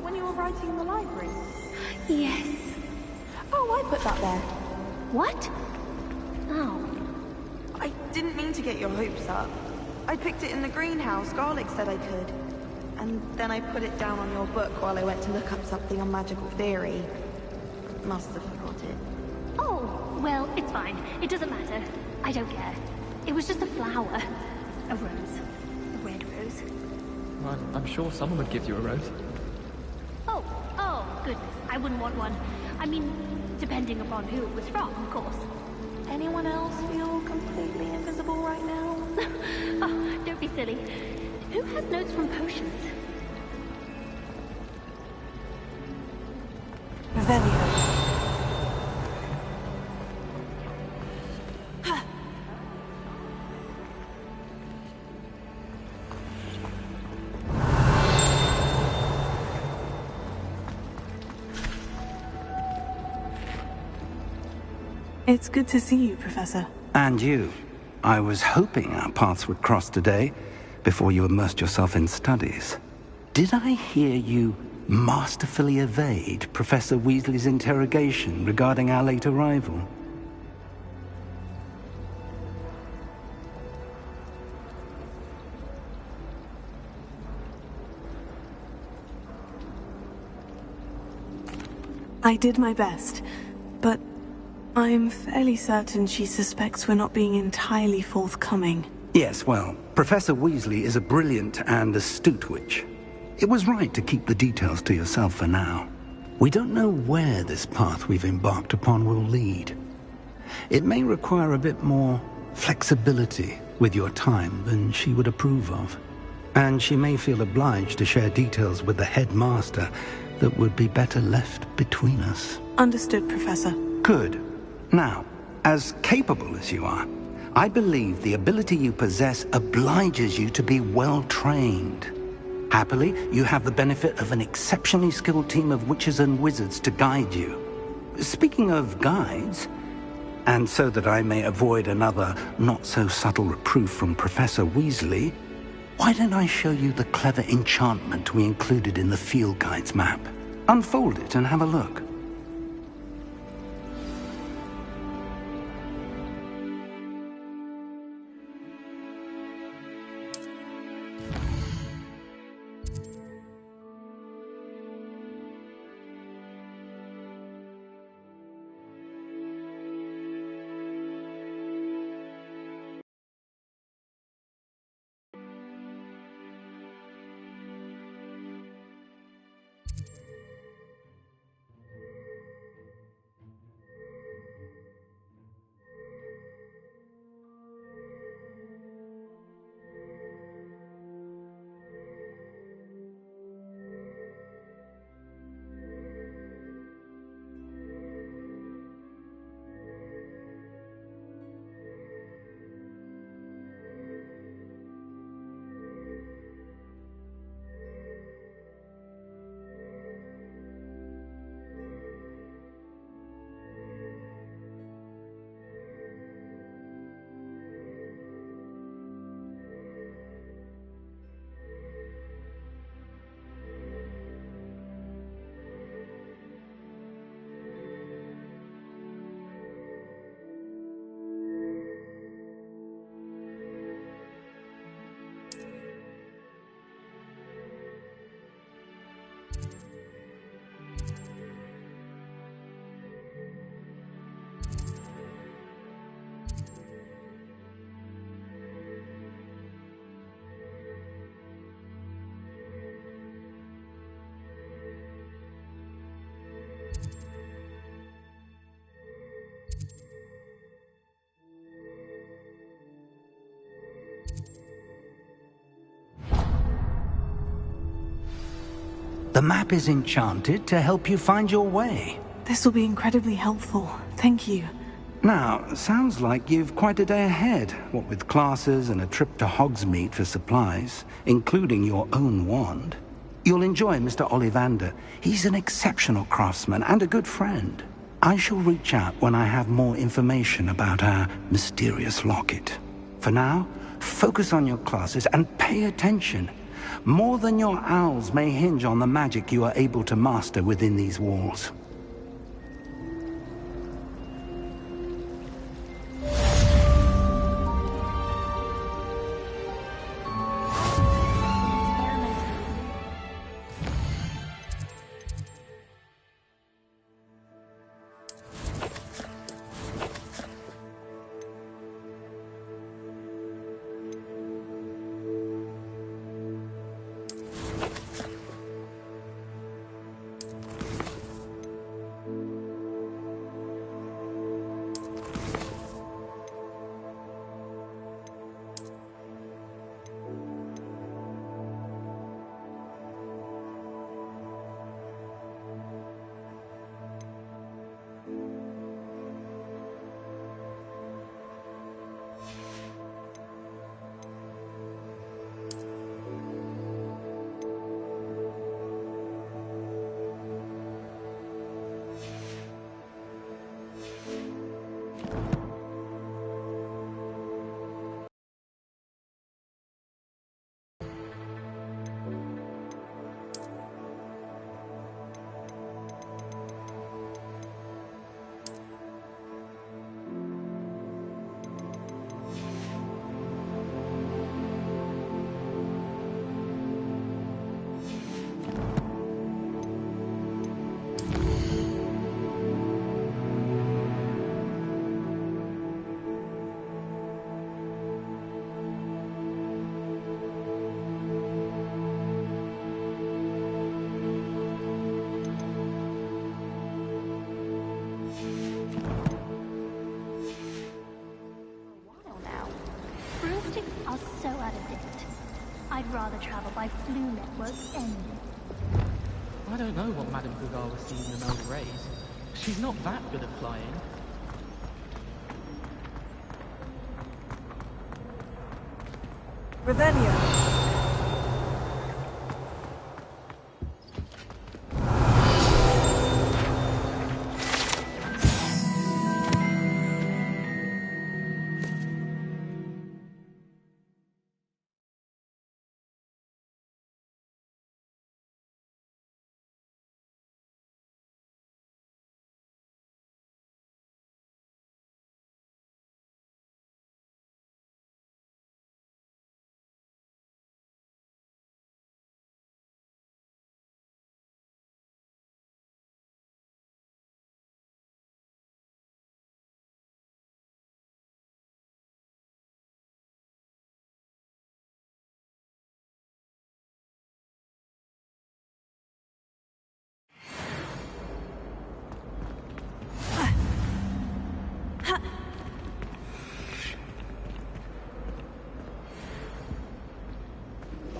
that when you were writing in the library? Yes. Oh, I put that there. What? Oh. I didn't mean to get your hopes up. I picked it in the greenhouse. Garlic said I could. And then I put it down on your book while I went to look up something on magical theory. Must have forgot it. Oh, well, it's fine. It doesn't matter. I don't care. It was just a flower. A rose. A red rose. Well, I'm sure someone would give you a rose. Oh, goodness. I wouldn't want one. I mean, depending upon who it was from, of course. Anyone else feel completely invisible right now? Oh, don't be silly. Who has notes from potions? Revelio. It's good to see you, Professor. And you. I was hoping our paths would cross today, before you immersed yourself in studies. Did I hear you masterfully evade Professor Weasley's interrogation regarding our late arrival? I did my best, but I'm fairly certain she suspects we're not being entirely forthcoming. Yes, well, Professor Weasley is a brilliant and astute witch. It was right to keep the details to yourself for now. We don't know where this path we've embarked upon will lead. It may require a bit more flexibility with your time than she would approve of. And she may feel obliged to share details with the headmaster that would be better left between us. Understood, Professor. Good. Now, as capable as you are, I believe the ability you possess obliges you to be well-trained. Happily, you have the benefit of an exceptionally skilled team of witches and wizards to guide you. Speaking of guides, and so that I may avoid another not-so-subtle reproof from Professor Weasley, why don't I show you the clever enchantment we included in the field guide's map? Unfold it and have a look. The map is enchanted to help you find your way. This will be incredibly helpful. Thank you. Now, sounds like you've quite a day ahead, what with classes and a trip to Hogsmeade for supplies, including your own wand. You'll enjoy Mr. Ollivander. He's an exceptional craftsman and a good friend. I shall reach out when I have more information about our mysterious locket. For now, focus on your classes and pay attention. More than your owls may hinge on the magic you are able to master within these walls. Are so out of date. I'd rather travel by flu networks anyway. I don't know what Madame Cougar was seeing in those rays. She's not that good at flying. Revelio.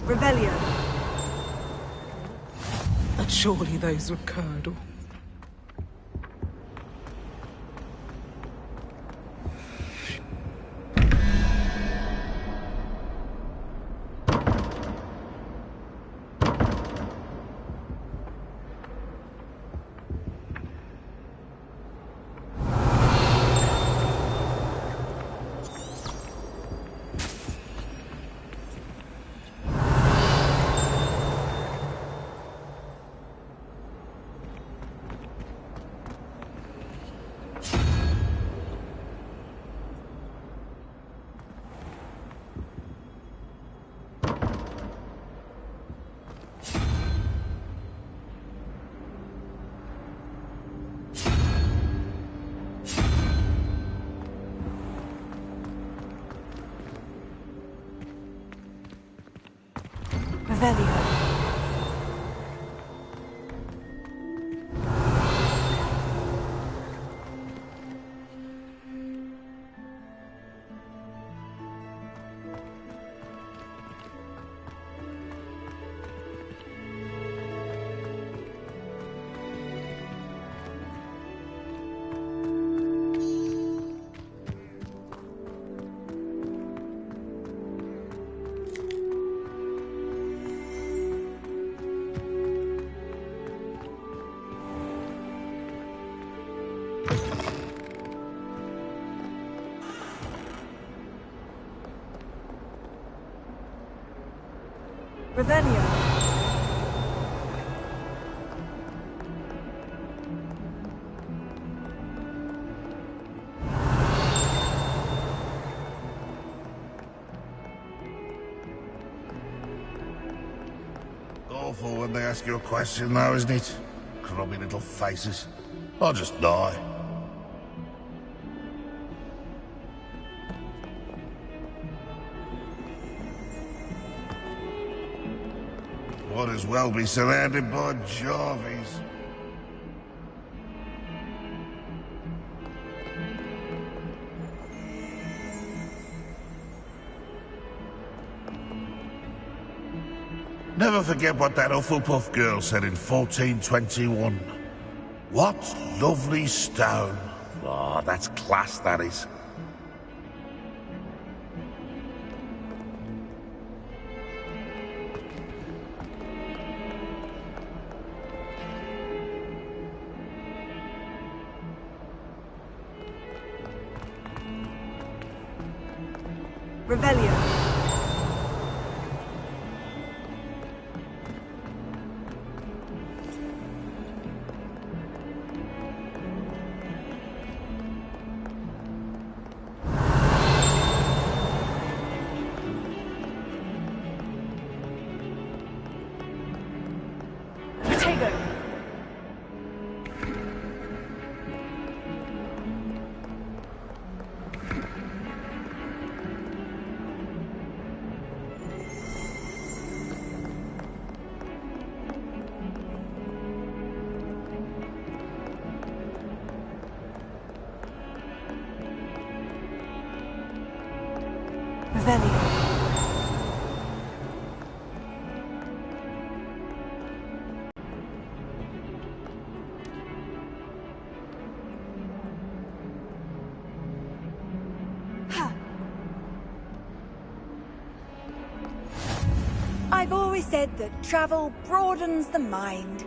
Revelio. But surely those were curdle. Revelio. Revelio. Awful when they ask you a question though, isn't it? Crummy little faces. I'll just die. Might as well be surrounded by Jarvies. Never forget what that Hufflepuff girl said in 1421. What lovely stone. Ah, that's class, that is. Revelio. I've always said that travel broadens the mind.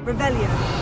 Revelio.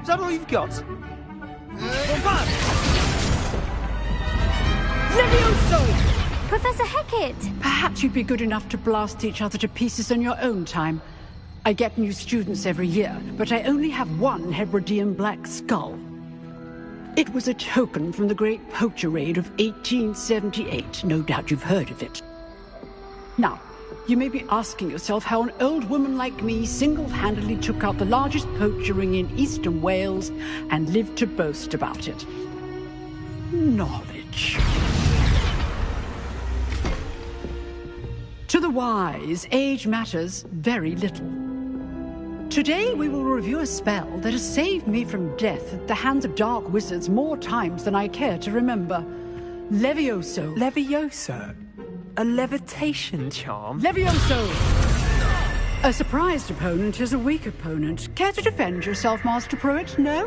Is that all you've got? Levioso! Professor Hecat! Perhaps you'd be good enough to blast each other to pieces in your own time. I get new students every year, but I only have one Hebridean black skull. It was a token from the Great Poacher Raid of 1878. No doubt you've heard of it. Now, you may be asking yourself how an old woman like me single-handedly took out the largest poacher ring in eastern Wales and lived to boast about it. Knowledge. To the wise, age matters very little. Today we will review a spell that has saved me from death at the hands of dark wizards more times than I care to remember. Levioso. Levioso? A levitation charm? Levioso! A surprised opponent is a weak opponent. Care to defend yourself, Master Pruitt? No?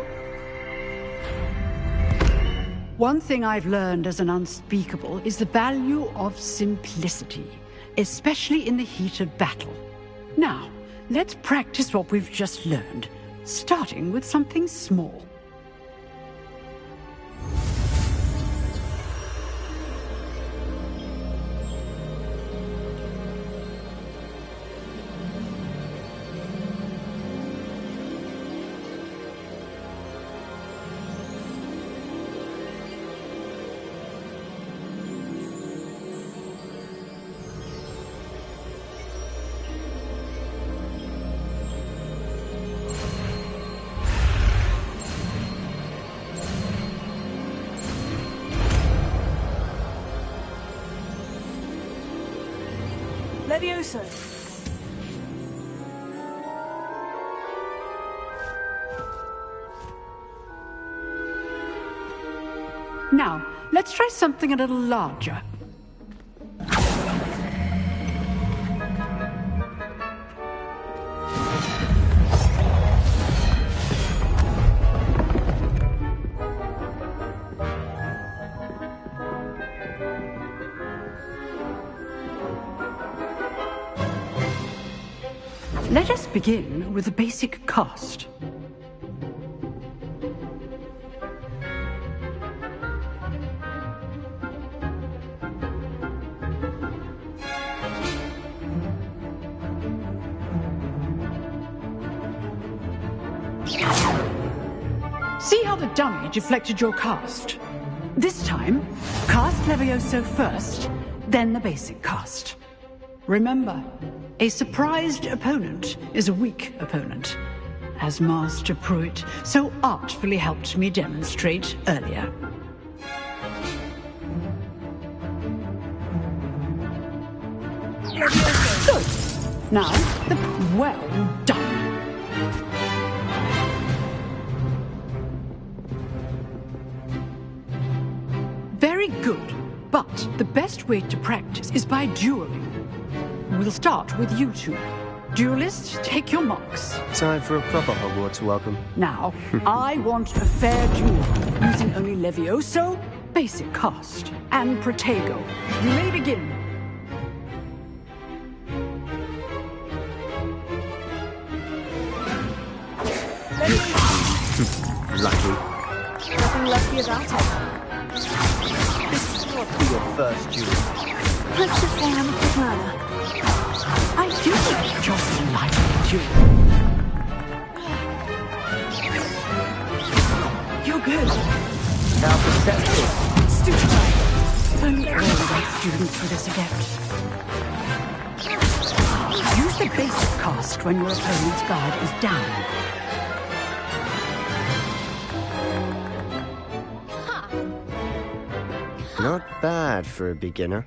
One thing I've learned as an unspeakable is the value of simplicity, especially in the heat of battle. Now, let's practice what we've just learned, starting with something small. Levioso. Now, let's try something a little larger. Let us begin with the basic cast. See how the dummy deflected your cast? This time, cast Levioso first, then the basic cast. Remember, a surprised opponent is a weak opponent, as Master Pruitt so artfully helped me demonstrate earlier. Good. Now, well done. Very good, but the best way to practice is by dueling. We'll start with you two. Duelists, take your marks. Time for a proper Hogwarts welcome. Now, I want a fair duel, using only Levioso, basic cast, and Protego. You may begin. Lucky. Nothing lucky about it. This will not be your first duel. Let's just say I'm a quick learner. I do just like you. You're good. Now perceptive. Stupefy. If only all white students were this adept. Use the basic cast when your opponent's guard is down. Not bad for a beginner.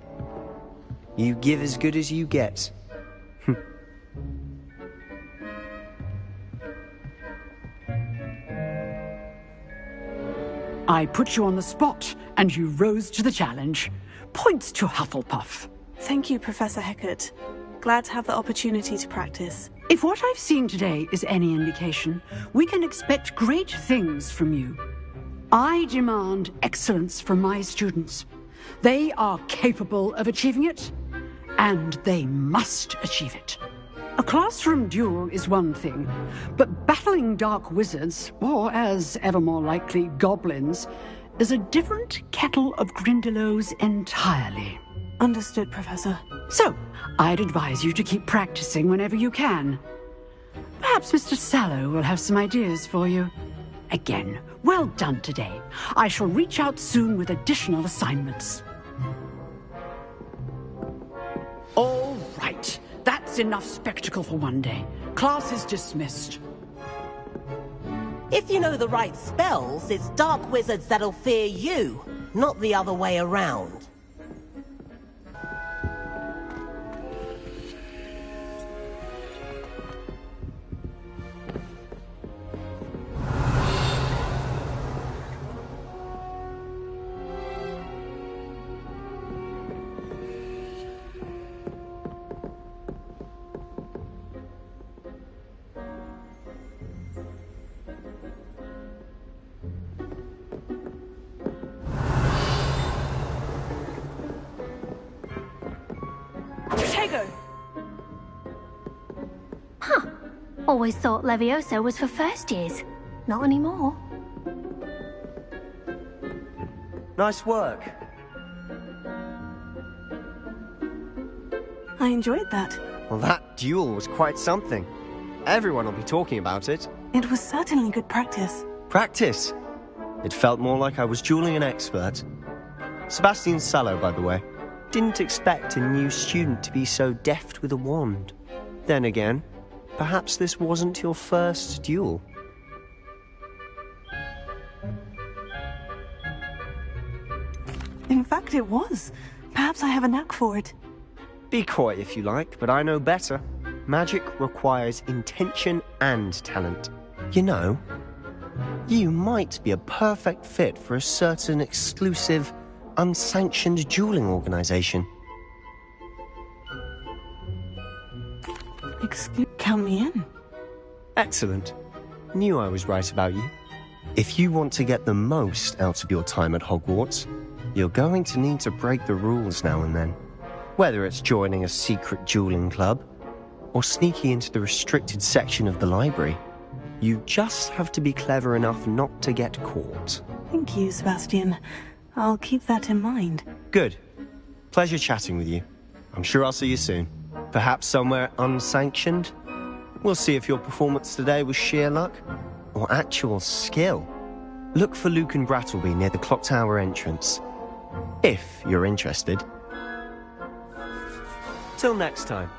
You give as good as you get. I put you on the spot, and you rose to the challenge. Points to Hufflepuff. Thank you, Professor Heckert. Glad to have the opportunity to practice. If what I've seen today is any indication, we can expect great things from you. I demand excellence from my students. They are capable of achieving it, and they must achieve it. A classroom duel is one thing, but battling dark wizards, or as ever more likely, goblins, is a different kettle of Grindylows entirely. Understood, Professor. So, I'd advise you to keep practicing whenever you can. Perhaps Mr. Sallow will have some ideas for you. Again, well done today. I shall reach out soon with additional assignments. All right. That's enough spectacle for one day. Class is dismissed. If you know the right spells, it's dark wizards that'll fear you, not the other way around. Huh. Always thought Levioso was for first years. Not anymore. Nice work. I enjoyed that. Well, that duel was quite something. Everyone will be talking about it. It was certainly good practice. Practice? It felt more like I was dueling an expert. Sebastian Sallow, by the way. Didn't expect a new student to be so deft with a wand. Then again, perhaps this wasn't your first duel. In fact, it was. Perhaps I have a knack for it. Be coy if you like, but I know better. Magic requires intention and talent. You know, you might be a perfect fit for a certain exclusive, unsanctioned dueling organization. Count me in. Excellent. Knew I was right about you. If you want to get the most out of your time at Hogwarts, you're going to need to break the rules now and then. Whether it's joining a secret dueling club, or sneaking into the restricted section of the library, you just have to be clever enough not to get caught. Thank you, Sebastian. I'll keep that in mind. Good. Pleasure chatting with you. I'm sure I'll see you soon. Perhaps somewhere unsanctioned? We'll see if your performance today was sheer luck or actual skill. Look for Luke and Brattleby near the clock tower entrance, if you're interested. Till next time.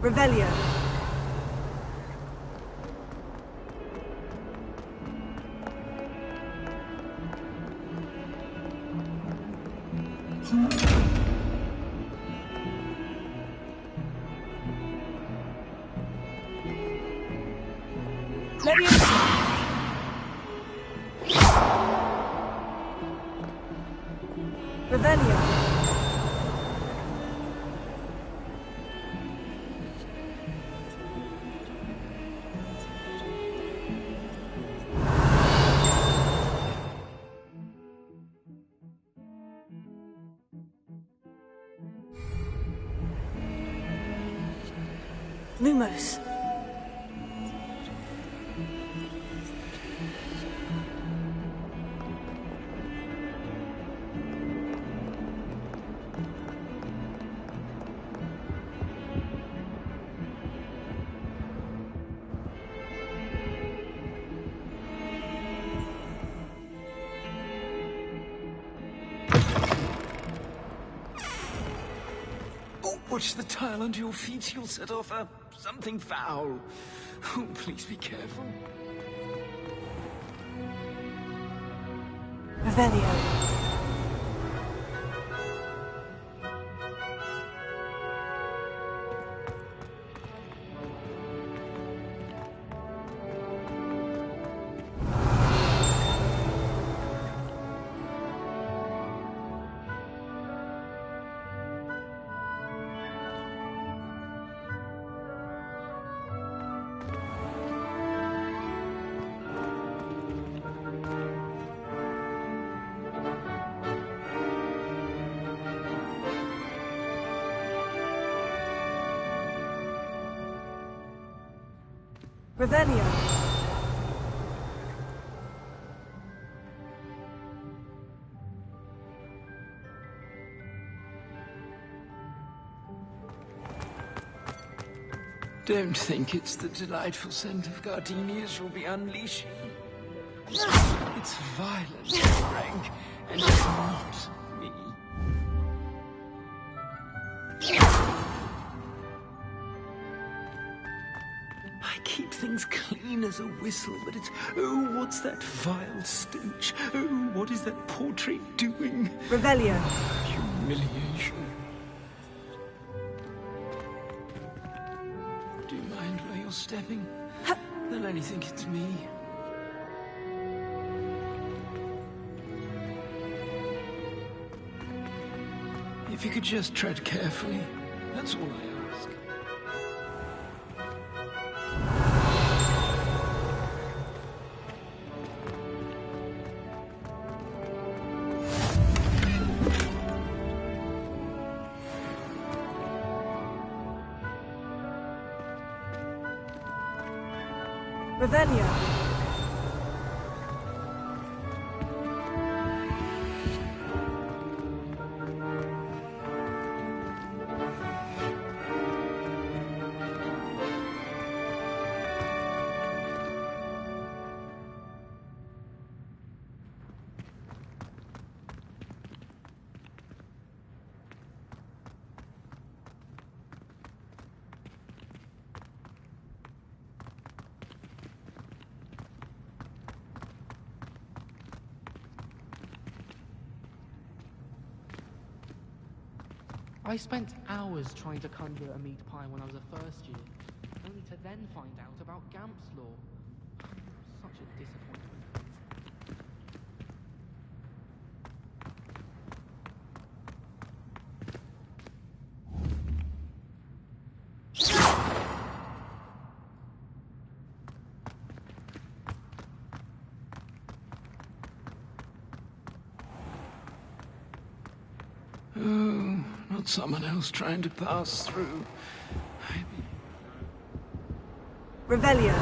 Revelio. Revelio. Lumos. Watch the tile under your feet. You'll set off something foul. Oh, please be careful. Revelio. Revelio. Don't think it's the delightful scent of gardenias you'll be unleashing. It's violent, Frank, and it's not me. I keep things clean as a whistle, but it's, oh, what's that vile stench? Oh, what is that portrait doing? Revelio. Humiliation. Do you mind where you're stepping? They'll only think it's me. If you could just tread carefully, that's all I ask. Revelio. I spent hours trying to conjure a meat pie when I was a first year, only to then find out about Gamp's law. Such a disappointment. Oh, not someone else trying to pass through. Revelio.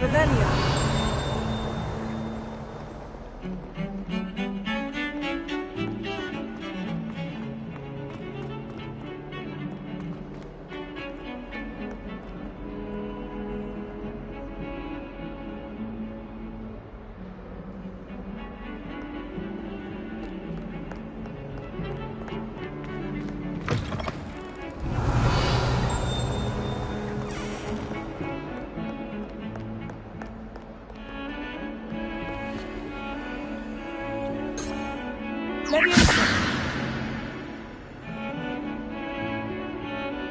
Revelio.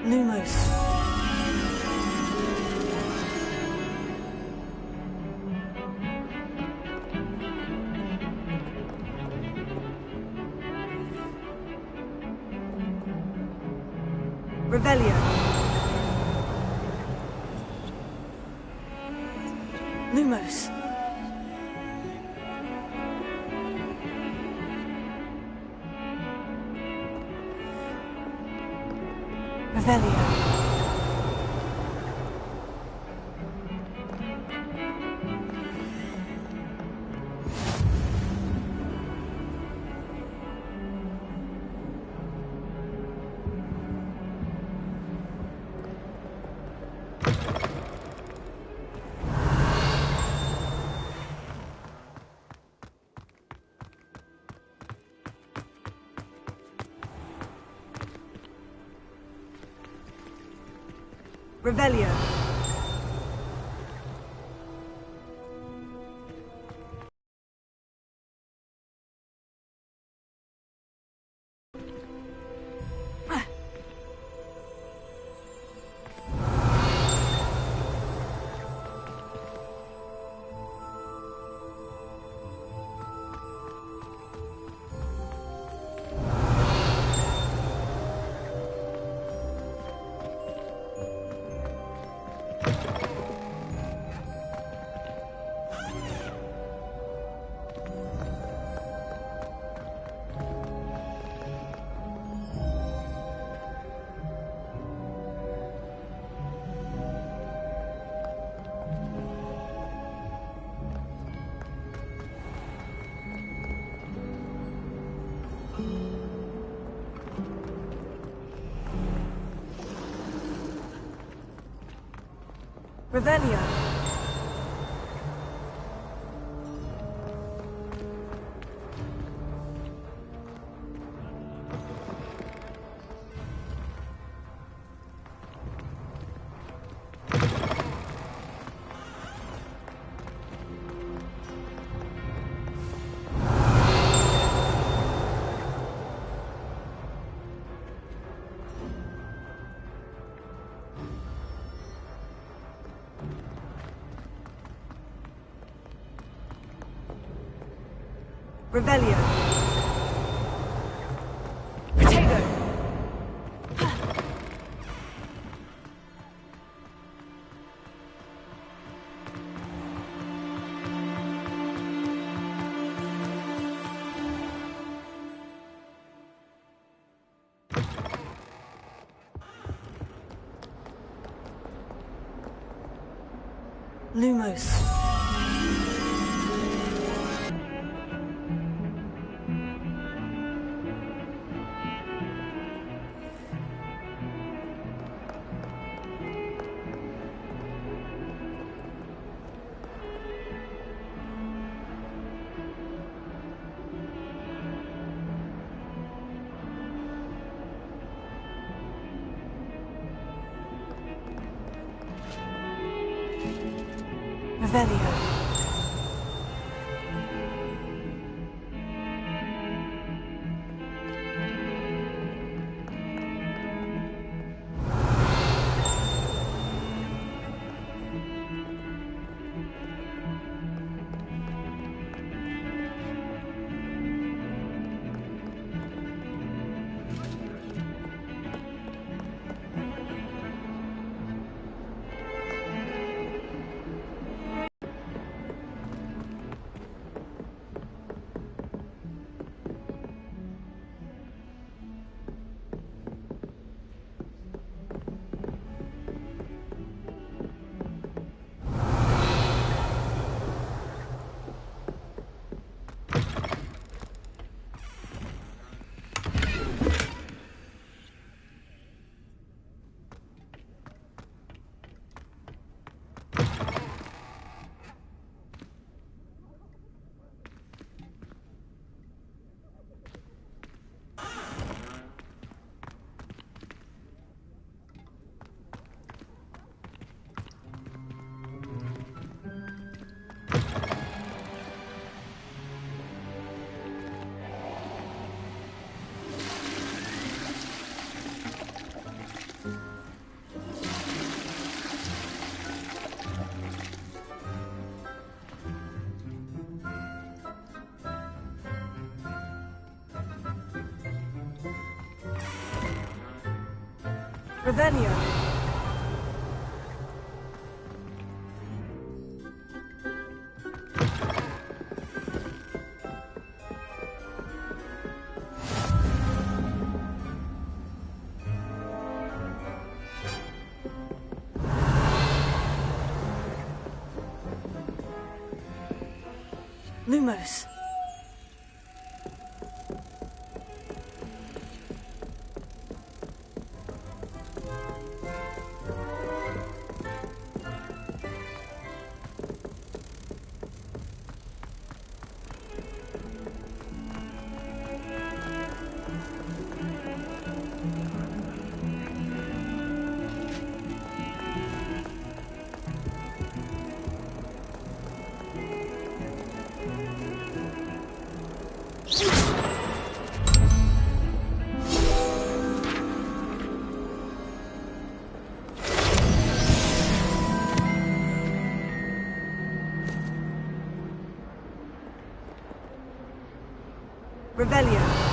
Lumos. Revelio. Lumos. Revelio. Revelio. Revelio. Revelio. Potato. Lumos. Revelio. Revelio. Lumos. Revelio.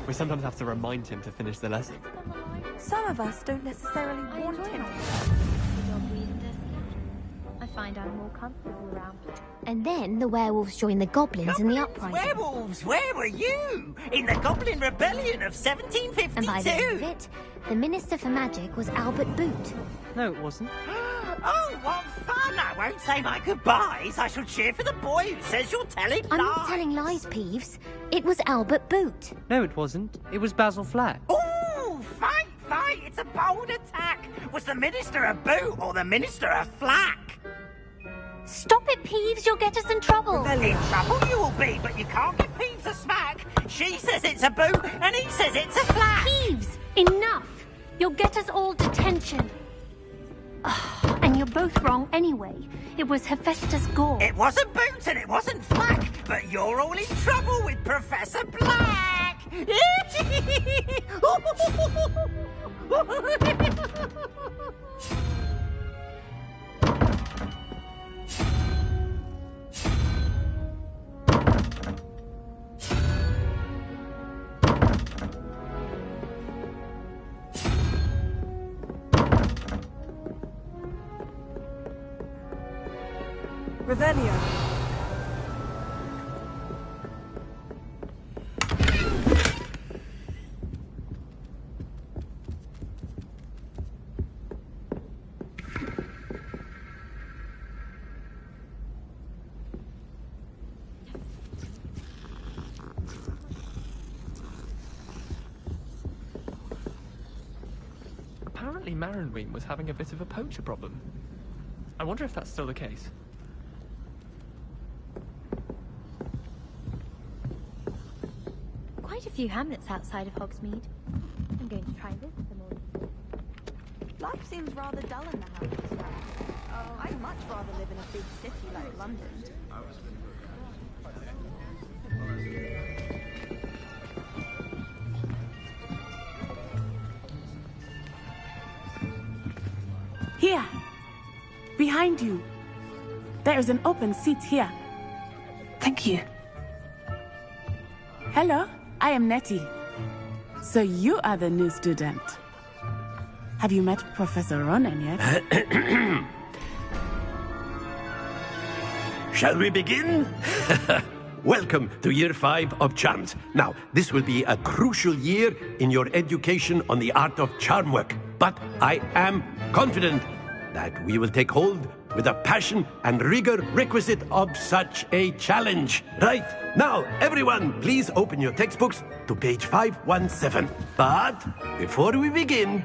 We sometimes have to remind him to finish the lesson. Some of us don't necessarily want him. I find I'm more comfortable around. And then the werewolves join the goblins in the uprising. Werewolves, where were you? In the Goblin Rebellion of 1752? And by the end of it, the Minister for Magic was Albert Boot. No, it wasn't. Oh, what fun! I won't say my goodbyes. I shall cheer for the boy who says you're telling lies. I'm not telling lies, Peeves. It was Albert Boot. No, it wasn't. It was Basil Flack. Ooh, fight! It's a bold attack. Was the Minister a boot or the Minister a flack? Stop it, Peeves. You'll get us in trouble. In trouble you will be, but you can't give Peeves a smack. She says it's a boot, and he says it's a flack. Peeves, enough. You'll get us all detention. And you're both wrong anyway. It was Hephaestus Gore. It wasn't boot and it wasn't flack, but you're all in trouble with Professor Black. Revelio. Apparently Marinween was having a bit of a poacher problem. I wonder if that's still the case. Quite a few hamlets outside of Hogsmeade. I'm going to try and visit them all. Life seems rather dull in the house. Oh, I'd much rather live in a big city like London. Here! Behind you. There is an open seat here. Thank you. Hello, I am Nettie. So you are the new student. Have you met Professor Ronan yet? Shall we begin? Welcome to Year 5 of Charms. Now, this will be a crucial year in your education on the art of charm work. But I am confident that we will take hold with the passion and rigor requisite of such a challenge. Right, now, everyone, please open your textbooks to page 517. But before we begin,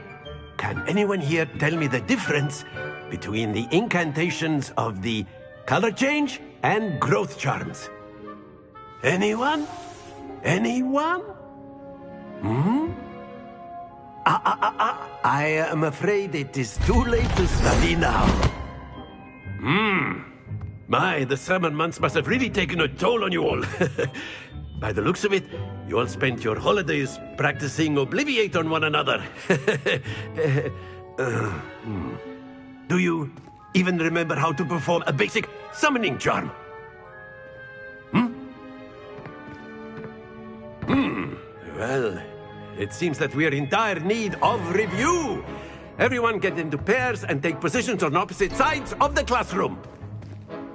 can anyone here tell me the difference between the incantations of the color change and growth charms? Anyone? Anyone? I am afraid it is too late to study now. My, the summer months must have really taken a toll on you all. By the looks of it, you all spent your holidays practicing Obliviate on one another. Do you even remember how to perform a basic summoning charm? Well, it seems that we are in dire need of review. Everyone get into pairs and take positions on opposite sides of the classroom.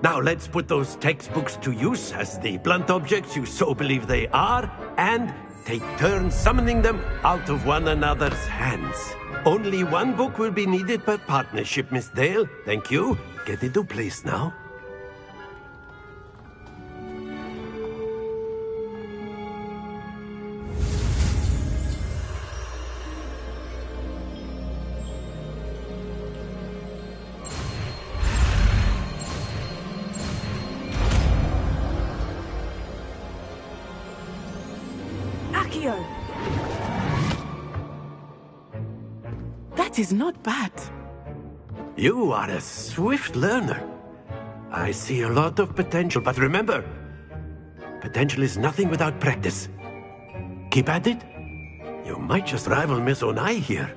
Now let's put those textbooks to use as the blunt objects you so believe they are, and take turns summoning them out of one another's hands. Only one book will be needed per partnership, Miss Dale. Thank you. Get into place now. That is not bad. You are a swift learner. I see a lot of potential, but remember, potential is nothing without practice. Keep at it. You might just rival Miss Onai here.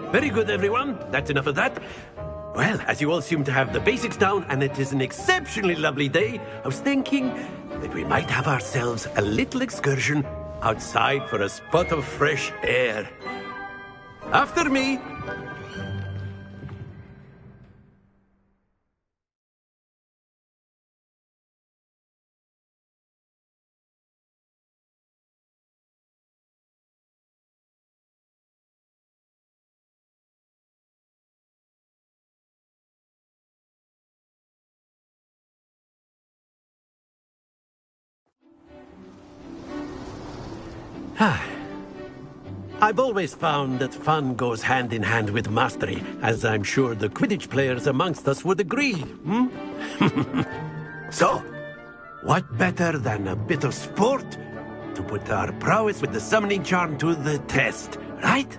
Very good, everyone. That's enough of that. Well, as you all seem to have the basics down, and it is an exceptionally lovely day, I was thinking that we might have ourselves a little excursion outside for a spot of fresh air. After me. I've always found that fun goes hand in hand with mastery, as I'm sure the Quidditch players amongst us would agree, So, what better than a bit of sport to put our prowess with the summoning charm to the test, right?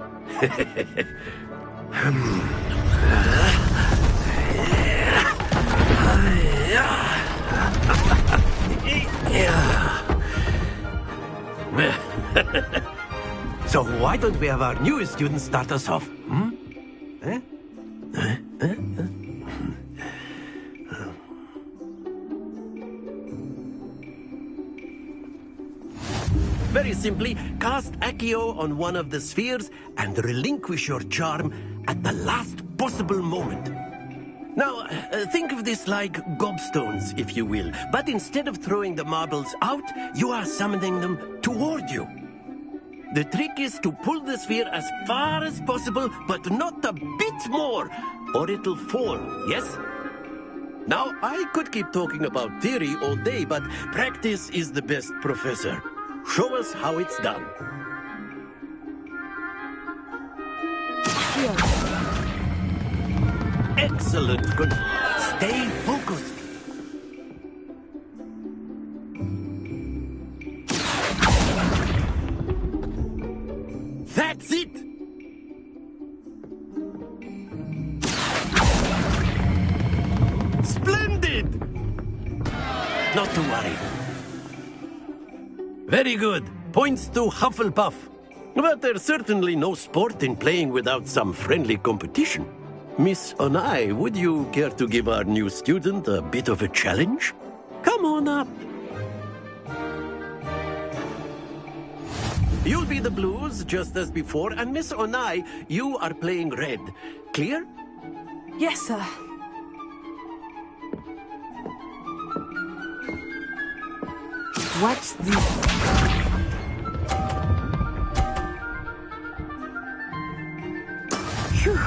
So why don't we have our newest student start us off? Very simply, cast Accio on one of the spheres and relinquish your charm at the last possible moment. Now, think of this like gobstones, if you will. But instead of throwing the marbles out, you are summoning them toward you. The trick is to pull the sphere as far as possible, but not a bit more, or it'll fall, yes? Now, I could keep talking about theory all day, but practice is the best professor. Show us how it's done. Excellent. Good. Stay focused. That's it! Splendid! Not to worry. Very good. Points to Hufflepuff. But there's certainly no sport in playing without some friendly competition. Miss Onai, would you care to give our new student a bit of a challenge? Come on up. You'll be the blues, just as before, and Miss Onai, you are playing red. Clear? Yes, sir. Watch this. Phew.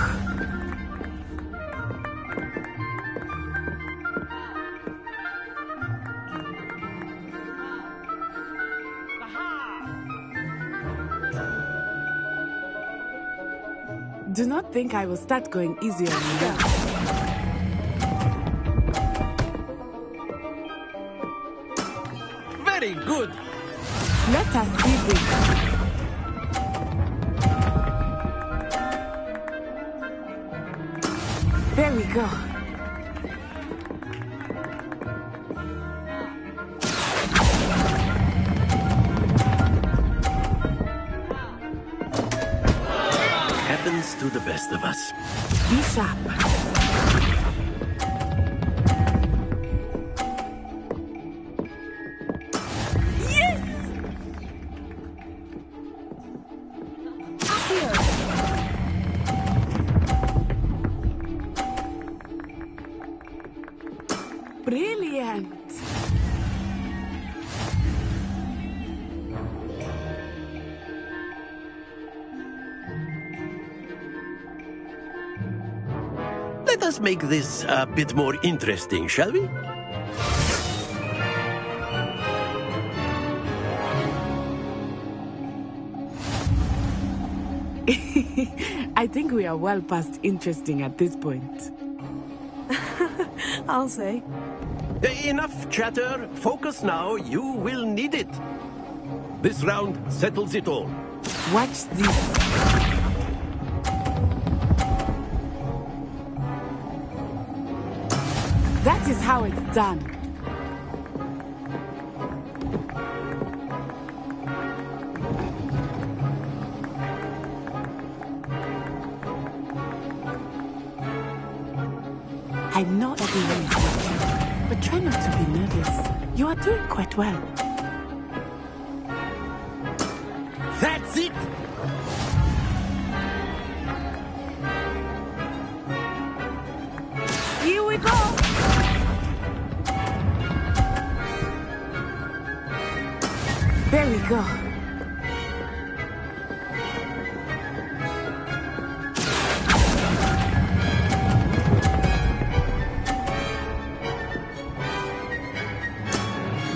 Do not think I will start going easy on you now. Very good. Let us see this. There we go. Happens to the best of us. Be sharp. Brilliant! Let us make this a bit more interesting, shall we? I think we are well past interesting at this point. I'll say. Enough chatter. Focus now. You will need it. This round settles it all. Watch this. That is how it's done. I know everyone is watching, but try not to be nervous. You are doing quite well. That's it! There we go.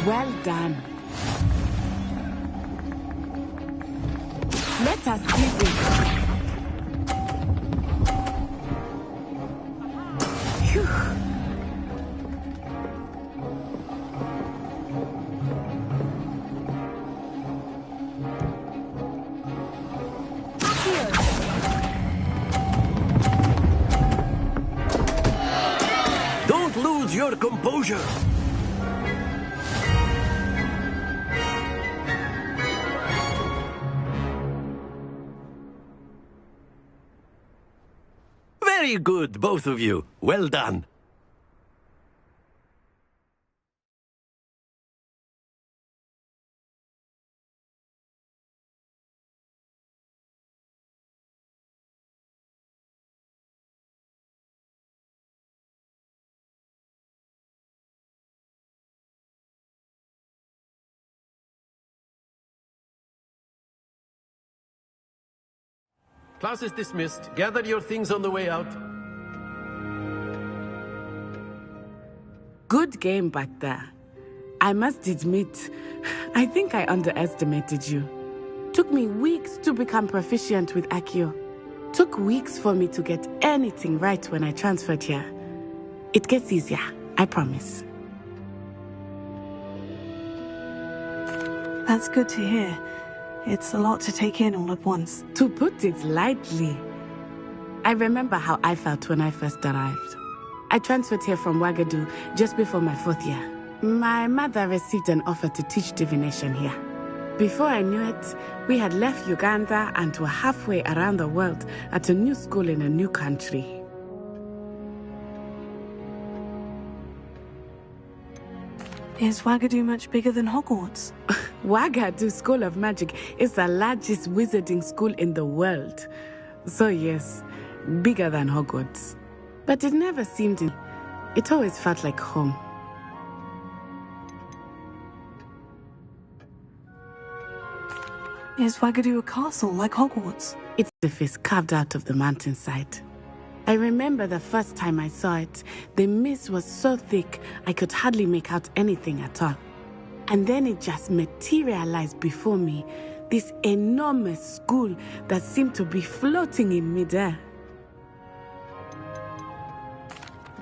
Well done. Let us see this. Phew. Don't lose your composure. Very good, both of you. Well done. Class is dismissed. Gather your things on the way out. Good game back there. I must admit, I think I underestimated you. Took me weeks to become proficient with Accio. Took weeks for me to get anything right when I transferred here. It gets easier, I promise. That's good to hear. It's a lot to take in all at once. To put it lightly, I remember how I felt when I first arrived. I transferred here from Ouagadougou just before my 4th year. My mother received an offer to teach divination here. Before I knew it, we had left Uganda and were halfway around the world at a new school in a new country. Is Ouagadougou much bigger than Hogwarts? Ouagadougou School of Magic is the largest wizarding school in the world. So yes, bigger than Hogwarts. But it never seemed in. It always felt like home. Is Ouagadougou a castle like Hogwarts? It's the face carved out of the mountainside. I remember the first time I saw it, the mist was so thick I could hardly make out anything at all. And then it just materialized before me, this enormous school that seemed to be floating in midair.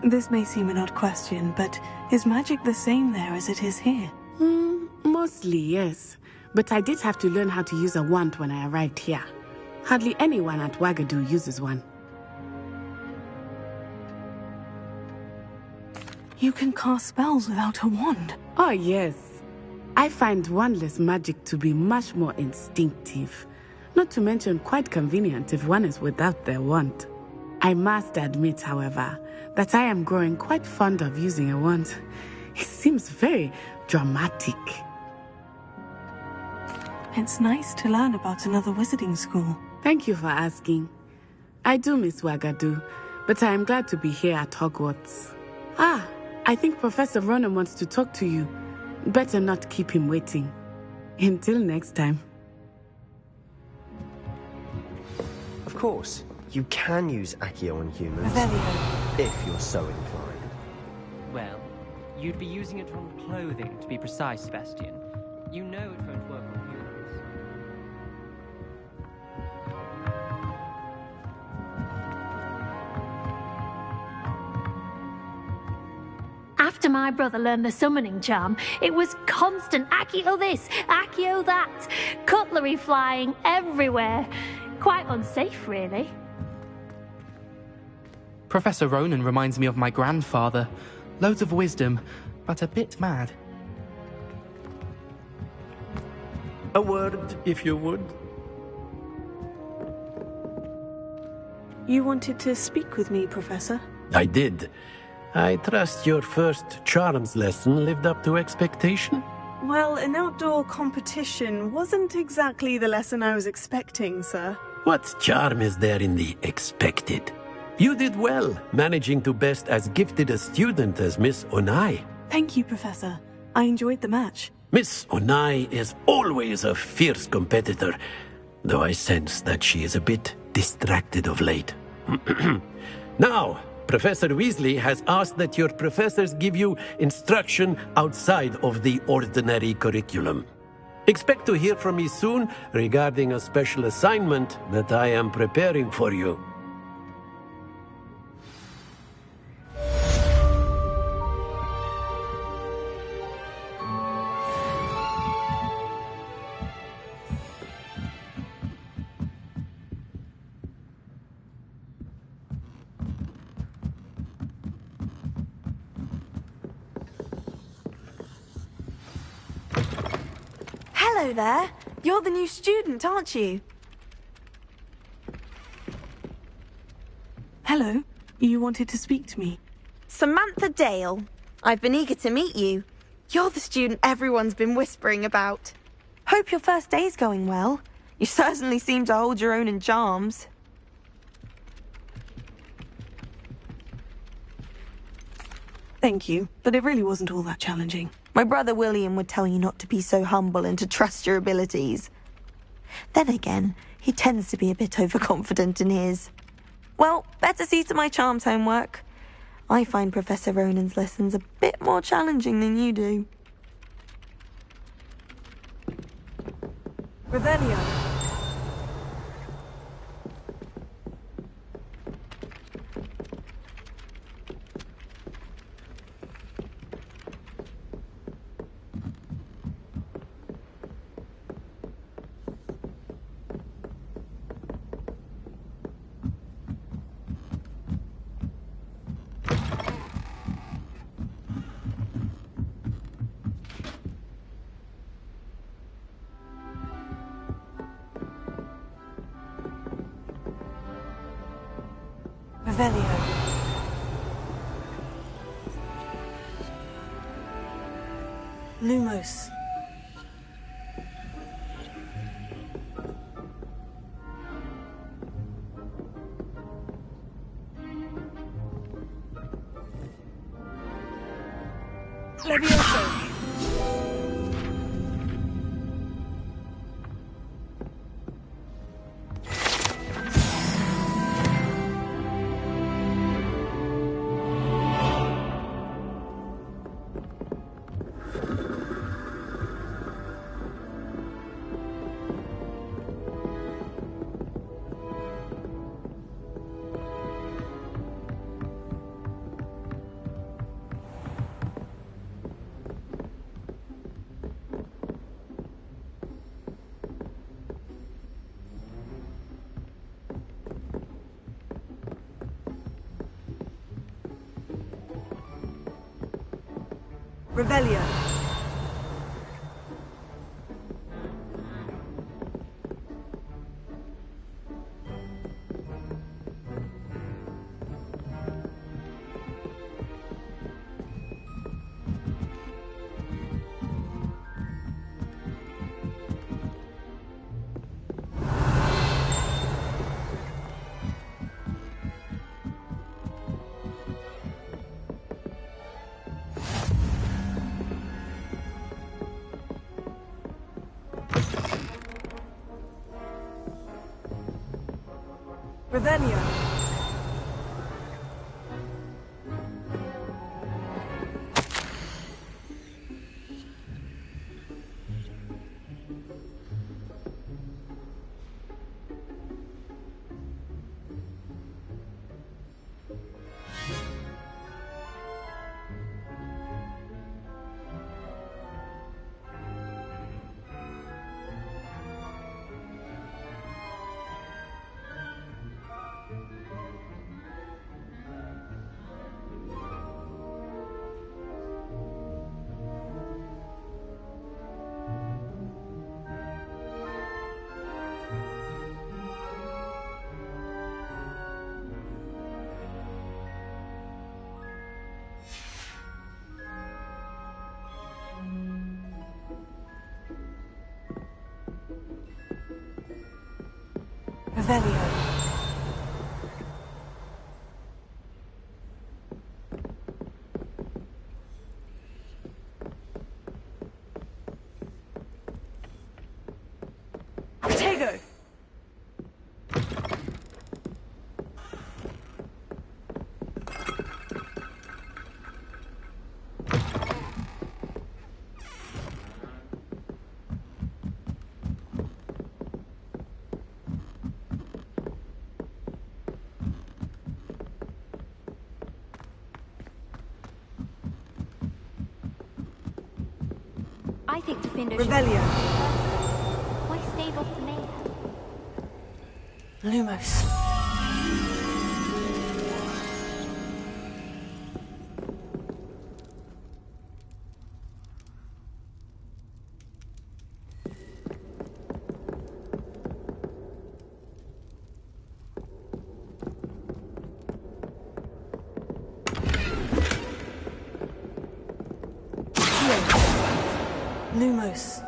This may seem an odd question, but is magic the same there as it is here? Mostly, yes. But I did have to learn how to use a wand when I arrived here. Hardly anyone at Ouagadougou uses one. You can cast spells without a wand? Oh, yes. I find wandless magic to be much more instinctive. Not to mention quite convenient if one is without their wand. I must admit, however, that I am growing quite fond of using a wand. It seems very dramatic. It's nice to learn about another wizarding school. Thank you for asking. I do miss Ouagadougou, but I am glad to be here at Hogwarts. I think Professor Ronan wants to talk to you. Better not keep him waiting. Until next time. Of course, you can use Accio on humans. If you're so inclined. Well, you'd be using it on clothing, to be precise, Sebastian. You know it won't work on humans. After my brother learned the summoning charm, it was constant Accio this, Accio that, cutlery flying everywhere. Quite unsafe, really. Professor Ronan reminds me of my grandfather. Loads of wisdom, but a bit mad. A word, if you would. You wanted to speak with me, Professor? I did. I trust your first charms lesson lived up to expectation? Well, an outdoor competition wasn't exactly the lesson I was expecting, sir. What charm is there in the expected? You did well, managing to best as gifted a student as Miss Onai. Thank you, Professor. I enjoyed the match. Miss Onai is always a fierce competitor, though I sense that she is a bit distracted of late. Now, Professor Weasley has asked that your professors give you instruction outside of the ordinary curriculum. Expect to hear from me soon regarding a special assignment that I am preparing for you. Hello there. You're the new student, aren't you? Hello. You wanted to speak to me? Samantha Dale. I've been eager to meet you. You're the student everyone's been whispering about. Hope your first day's going well. You certainly seem to hold your own in charms. Thank you, but it really wasn't all that challenging. My brother William would tell you not to be so humble and to trust your abilities. Then again, he tends to be a bit overconfident in his. Well, better see to my charms homework. I find Professor Ronan's lessons a bit more challenging than you do. Revelio. Revelio. Lumos. Levioso. Revelio. Revelio. Revelio. Diego! I think Defender Revelio. Why stave off the mayor? Lumos. Lumos.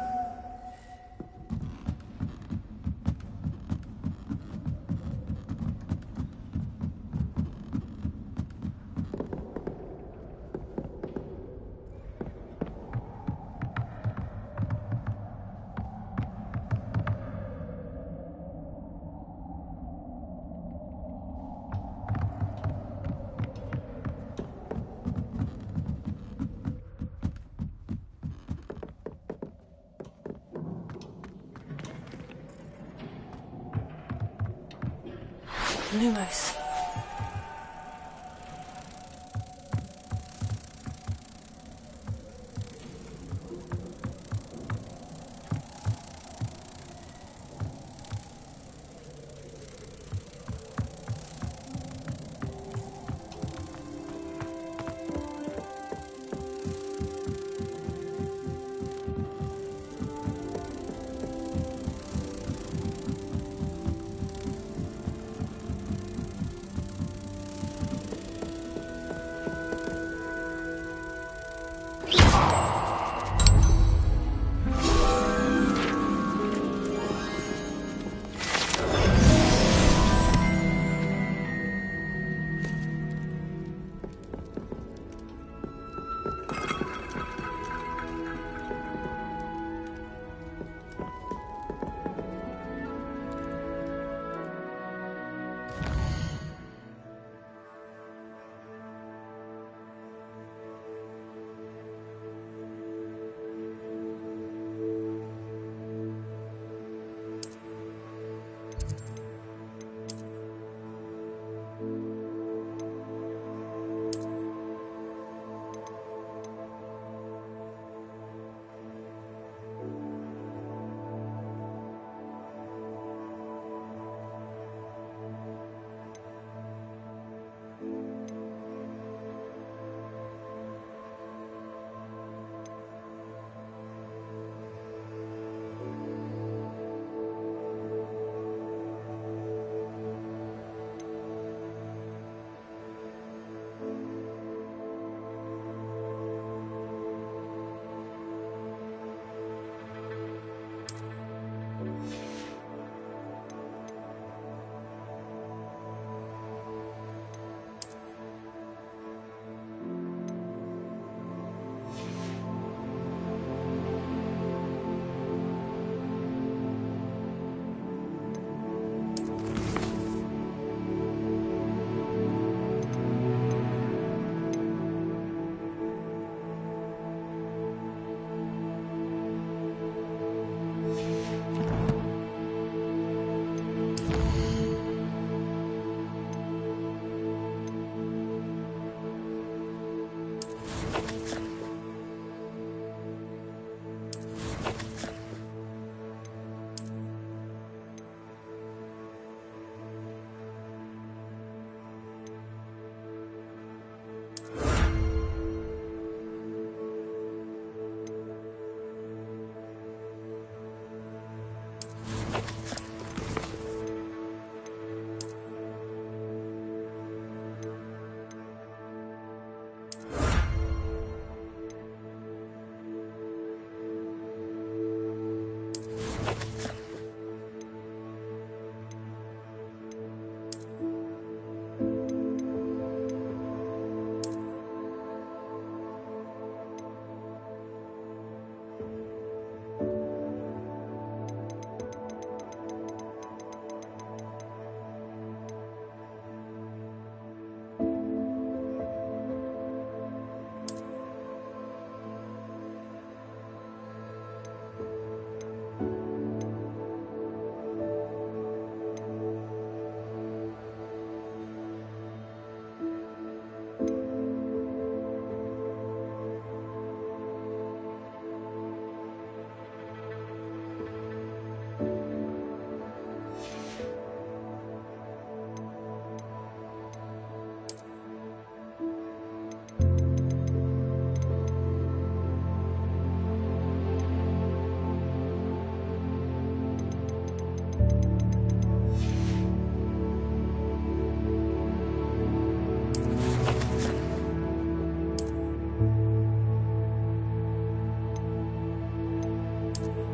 Lumos. Thanks.